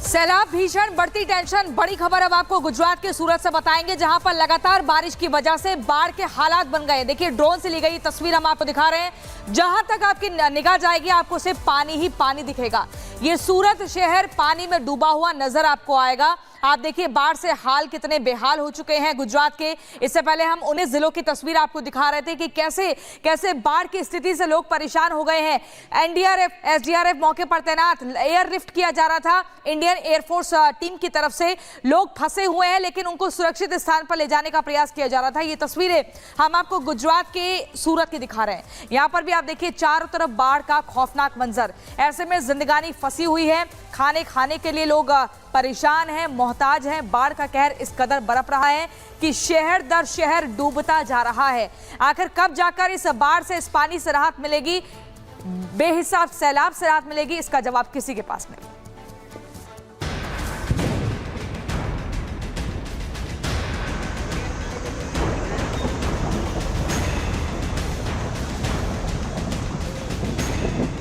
सैलाब भीषण, बढ़ती टेंशन। बड़ी खबर अब आपको गुजरात के सूरत से बताएंगे, जहां पर लगातार बारिश की वजह से बाढ़ के हालात बन गए। देखिए, ड्रोन से ली गई तस्वीर हम आपको दिखा रहे हैं। जहां तक आपकी निगाह जाएगी आपको सिर्फ पानी ही पानी दिखेगा। ये सूरत शहर पानी में डूबा हुआ नजर आपको आएगा। आप देखिए बाढ़ से हाल कितने बेहाल हो चुके हैं गुजरात के। इससे पहले हम 19 जिलों की तस्वीर आपको दिखा रहे थे कि कैसे कैसे बाढ़ की स्थिति से लोग परेशान हो गए हैं। एनडीआरएफ, एसडीआरएफ मौके पर तैनात, एयर लिफ्ट किया जा रहा था इंडियन एयरफोर्स टीम की तरफ से। लोग फंसे हुए हैं लेकिन उनको सुरक्षित स्थान पर ले जाने का प्रयास किया जा रहा था। ये तस्वीरें हम आपको गुजरात के सूरत की दिखा रहे हैं। यहाँ पर भी आप देखिए चारों तरफ बाढ़ का खौफनाक मंजर। ऐसे में जिंदगानी फंसी हुई है, खाने के लिए लोग परेशान हैं, मोहताज हैं। बाढ़ का कहर इस कदर बरप रहा है कि शहर दर शहर डूबता जा रहा है। आखिर कब जाकर इस बाढ़ से, इस पानी से राहत मिलेगी, बेहिसाब सैलाब से राहत मिलेगी, इसका जवाब किसी के पास नहीं।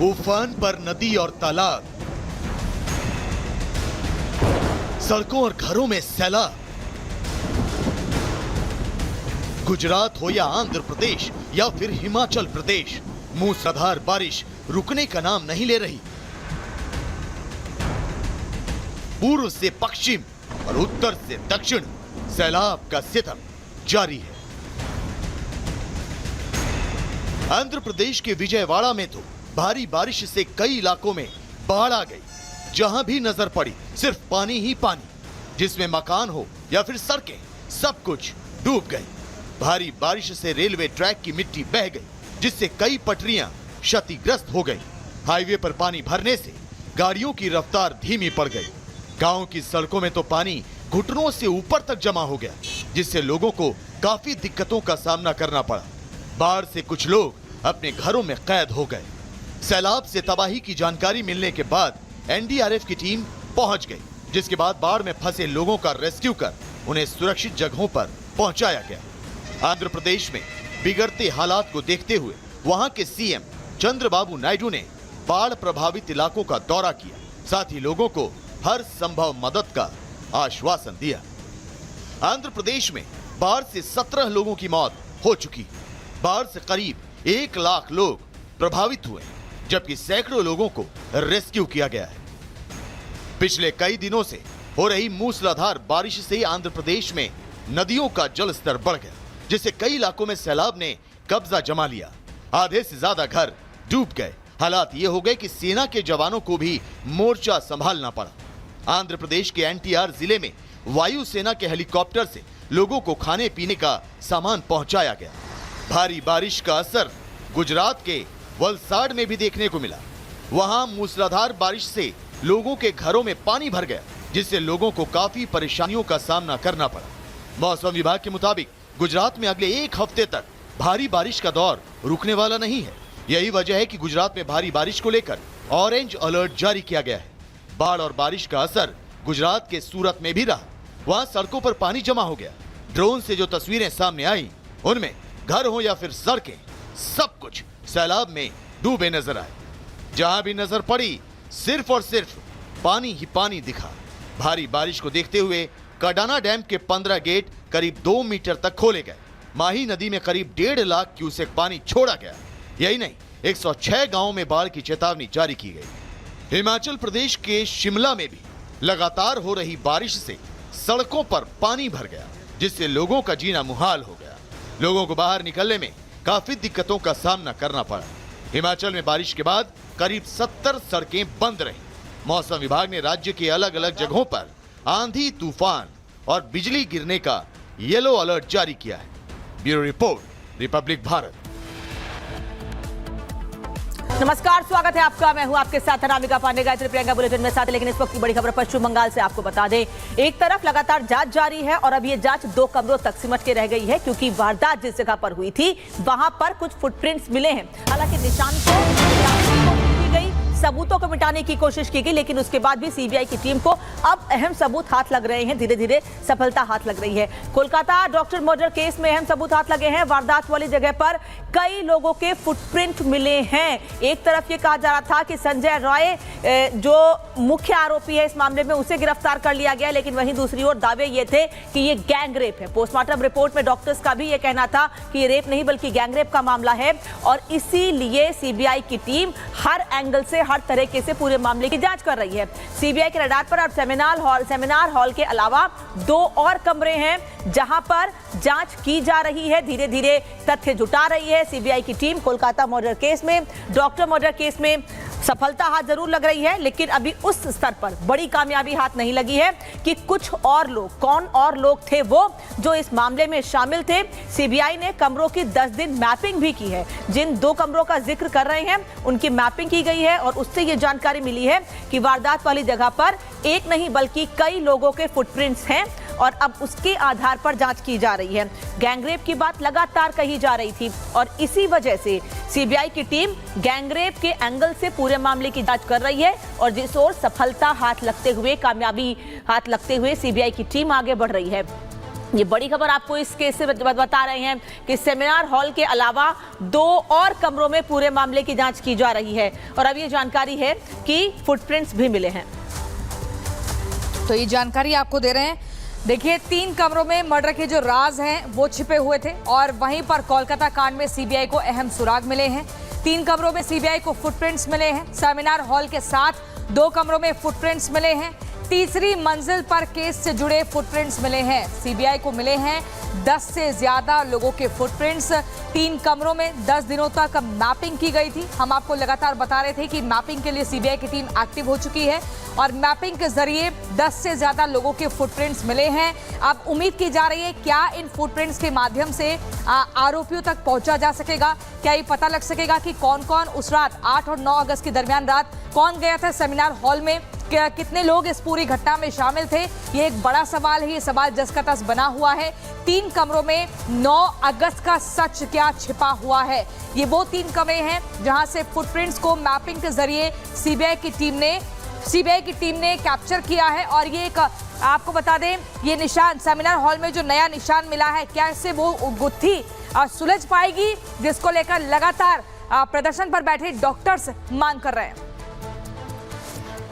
उफान पर नदी और तालाब, सड़कों और घरों में सैलाब। गुजरात हो या आंध्र प्रदेश या फिर हिमाचल प्रदेश, मूसलाधार बारिश रुकने का नाम नहीं ले रही। पूर्व से पश्चिम और उत्तर से दक्षिण सैलाब का सितम जारी है। आंध्र प्रदेश के विजयवाड़ा में तो भारी बारिश से कई इलाकों में बाढ़ आ गई। जहां भी नजर पड़ी सिर्फ पानी ही पानी, जिसमें मकान हो या फिर सड़कें, सब कुछ डूब गई। भारी बारिश से रेलवे ट्रैक की मिट्टी बह गई, जिससे कई पटरियां क्षतिग्रस्त हो गई। हाईवे पर पानी भरने से गाड़ियों की रफ्तार धीमी पड़ गई। गांव की सड़कों में तो पानी घुटनों से ऊपर तक जमा हो गया, जिससे लोगों को काफी दिक्कतों का सामना करना पड़ा। बाढ़ से कुछ लोग अपने घरों में कैद हो गए। सैलाब से तबाही की जानकारी मिलने के बाद एनडीआरएफ की टीम पहुंच गई, जिसके बाद बाढ़ में फंसे लोगों का रेस्क्यू कर उन्हें सुरक्षित जगहों पर पहुंचाया गया। आंध्र प्रदेश में बिगड़ते हालात को देखते हुए वहां के सीएम चंद्रबाबू नायडू ने बाढ़ प्रभावित इलाकों का दौरा किया, साथ ही लोगों को हर संभव मदद का आश्वासन दिया। आंध्र प्रदेश में बाढ़ से 17 लोगों की मौत हो चुकी। बाढ़ से करीब 1 लाख लोग प्रभावित हुए, जबकि सैकड़ों लोगों को रेस्क्यू किया गया है। पिछले कई दिनों से हो रही मूसलाधार बारिश से आंध्र प्रदेश में नदियों का जल स्तर बढ़ गया, जिससे कई इलाकों में सैलाब ने कब्जा जमा लिया। आधे से ज्यादा घर डूब गए। हालात ये हो गए कि सेना के जवानों को भी मोर्चा संभालना पड़ा। आंध्र प्रदेश के एनटीआर जिले में वायुसेना के हेलीकॉप्टर से लोगों को खाने पीने का सामान पहुंचाया गया। भारी बारिश का असर गुजरात के वलसाड में भी देखने को मिला। वहां मूसलाधार बारिश से लोगों के घरों में पानी भर गया, जिससे लोगों को काफी परेशानियों का सामना करना पड़ा। मौसम विभाग के मुताबिक गुजरात में अगले 1 हफ्ते तक भारी बारिश का दौर रुकने वाला नहीं है। यही वजह है कि गुजरात में भारी बारिश को लेकर ऑरेंज अलर्ट जारी किया गया है। बाढ़ और बारिश का असर गुजरात के सूरत में भी रहा। वहां सड़कों पर पानी जमा हो गया। ड्रोन से जो तस्वीरें सामने आई, उनमें घर हो या फिर सड़कें, सब कुछ सैलाब में डूबे नजर आए। जहां भी नजर पड़ी सिर्फ और सिर्फ पानी ही पानी दिखा। भारी बारिश को देखते हुए कडाना डैम के 15 गेट करीब 2 मीटर तक खोले गए। माही नदी में करीब 1.5 लाख क्यूसेक पानी छोड़ा गया। यही नहीं, 106 गांवों में बाढ़ की चेतावनी जारी की गई। हिमाचल प्रदेश के शिमला में भी लगातार हो रही बारिश से सड़कों पर पानी भर गया, जिससे लोगों का जीना मुहाल हो गया। लोगों को बाहर निकलने में काफी दिक्कतों का सामना करना पड़ा। हिमाचल में बारिश के बाद करीब 70 सड़कें बंद रहीं। मौसम विभाग ने राज्य के अलग अलग जगहों पर आंधी, तूफान और बिजली गिरने का येलो अलर्ट जारी किया है। Bureau report, Republic Bharat. नमस्कार, स्वागत है आपका। मैं हूं आपके साथ अनामिका पांडे। गायत्री प्रियंका बुलेटिन में साथ। लेकिन इस वक्त की बड़ी खबर पश्चिम बंगाल से आपको बता दें। एक तरफ लगातार जांच जारी है और अब ये जांच 2 कमरों तक सिमट के रह गई है, क्योंकि वारदात जिस जगह पर हुई थी वहां पर कुछ फुटप्रिंट्स मिले हैं। हालांकि निशान को की गई, सबूतों को मिटाने की कोशिश की गई, लेकिन उसके बाद भी सीबीआई की टीम को अब अहम सबूत हाथ लग रहे हैं। धीरे धीरे सफलता हाथ लग रही है। कोलकाता डॉक्टर मर्डर केस में अहम सबूत हाथ लगे हैं। वारदात वाली जगह पर कई लोगों के फुटप्रिंट मिले हैं। एक तरफ ये कहा जा रहा था कि संजय रॉय जो मुख्य आरोपी है इस मामले में, उसे गिरफ्तार कर लिया गया, लेकिन वहीं दूसरी ओर दावे ये थे कि ये गैंग रेप है। पोस्टमार्टम रिपोर्ट में डॉक्टर्स का भी ये कहना था कि ये रेप नहीं बल्कि गैंग रेप का मामला है, और इसीलिए सीबीआई की टीम हर एंगल से, हर तरीके से पूरे मामले की जांच कर रही है। सीबीआई के रडार पर अब सेमिनार हॉल के अलावा 2 और कमरे हैं जहां पर जांच की जा रही है। धीरे धीरे तथ्य जुटा रही है सीबीआई की टीम। कोलकाता मर्डर केस में, डॉक्टर मर्डर केस में सफलता हाथ जरूर लग रही है, लेकिन अभी उस स्तर पर बड़ी कामयाबी हाथ नहीं लगी है कि कुछ और लोग, कौन और लोग थे वो जो इस मामले में शामिल थे। सीबीआई ने कमरों की 10 दिन मैपिंग भी की है। जिन 2 कमरों का जिक्र कर रहे हैं उनकी मैपिंग की गई है, और उससे ये जानकारी मिली है कि वारदात वाली जगह पर एक नहीं बल्कि कई लोगों के फुटप्रिंट्स हैं, और अब उसके आधार पर जांच की जा रही है। गैंगरेप की बात लगातार कही जा रही थी, और इसी वजह से सीबीआई की टीम गैंगरेप के एंगल से पूरे मामले की जांच कर रही है, और जिस ओर सफलता हाथ लगते हुए, कामयाबी हाथ लगते हुए सीबीआई की टीम आगे बढ़ रही है। ये बड़ी खबर आपको इस केस से बता रहे हैं कि सेमिनार हॉल के अलावा 2 और कमरों में पूरे मामले की जांच की जा रही है, और अब ये जानकारी है कि फुटप्रिंट्स भी मिले हैं। तो ये जानकारी आपको दे रहे हैं। देखिए, 3 कमरों में मर्डर के जो राज हैं वो छिपे हुए थे, और वहीं पर कोलकाता कांड में सीबीआई को अहम सुराग मिले हैं। 3 कमरों में सीबीआई को फुटप्रिंट्स मिले हैं। सेमिनार हॉल के साथ 2 कमरों में फुटप्रिंट्स मिले हैं। तीसरी मंजिल पर केस से जुड़े फुटप्रिंट्स मिले हैं। सीबीआई को मिले हैं 10 से ज्यादा लोगों के फुटप्रिंट्स। 3 कमरों में 10 दिनों तक मैपिंग की गई थी। हम आपको लगातार बता रहे थे कि मैपिंग के लिए सीबीआई की टीम एक्टिव हो चुकी है, और मैपिंग के जरिए 10 से ज्यादा लोगों के फुटप्रिंट्स मिले हैं। अब उम्मीद की जा रही है क्या इन फुटप्रिंट्स के माध्यम से आरोपियों तक पहुंचा जा सकेगा। क्या ये पता लग सकेगा कि कौन कौन उस रात 8 और 9 अगस्त की दरमियान रात कौन गया था सेमिनार हॉल में, क्या कितने लोग इस पूरी घटना में शामिल थे। ये एक बड़ा सवाल है। ये सवाल जस का तस बना हुआ है। 3 कमरों में 9 अगस्त का सच क्या छिपा हुआ है। ये वो 3 कमरे हैं जहां से फुटप्रिंट्स को मैपिंग के जरिए सीबीआई की टीम ने कैप्चर किया है। और ये एक आपको बता दें, ये निशान सेमिनार हॉल में जो नया निशान मिला है, क्या इससे वो गुत्थी सुलझ पाएगी जिसको लेकर लगातार प्रदर्शन पर बैठे डॉक्टर्स मांग कर रहे हैं।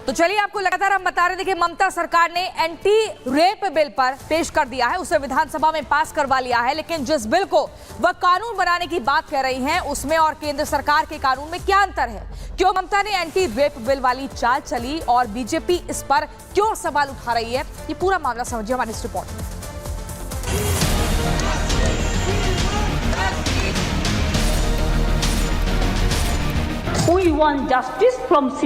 तो चलिए, आपको लगातार हम बता रहे थे कि ममता सरकार ने एंटी रेप बिल पर पेश कर दिया है, उसे विधानसभा में पास करवा लिया है, लेकिन जिस बिल को वह कानून बनाने की बात कह रही हैं, उसमें और केंद्र सरकार के कानून में क्या अंतर है। क्यों ममता ने एंटी रेप बिल वाली चाल चली, और बीजेपी इस पर क्यों सवाल उठा रही है, ये पूरा मामला समझिए हमारी इस रिपोर्ट में। We want justice from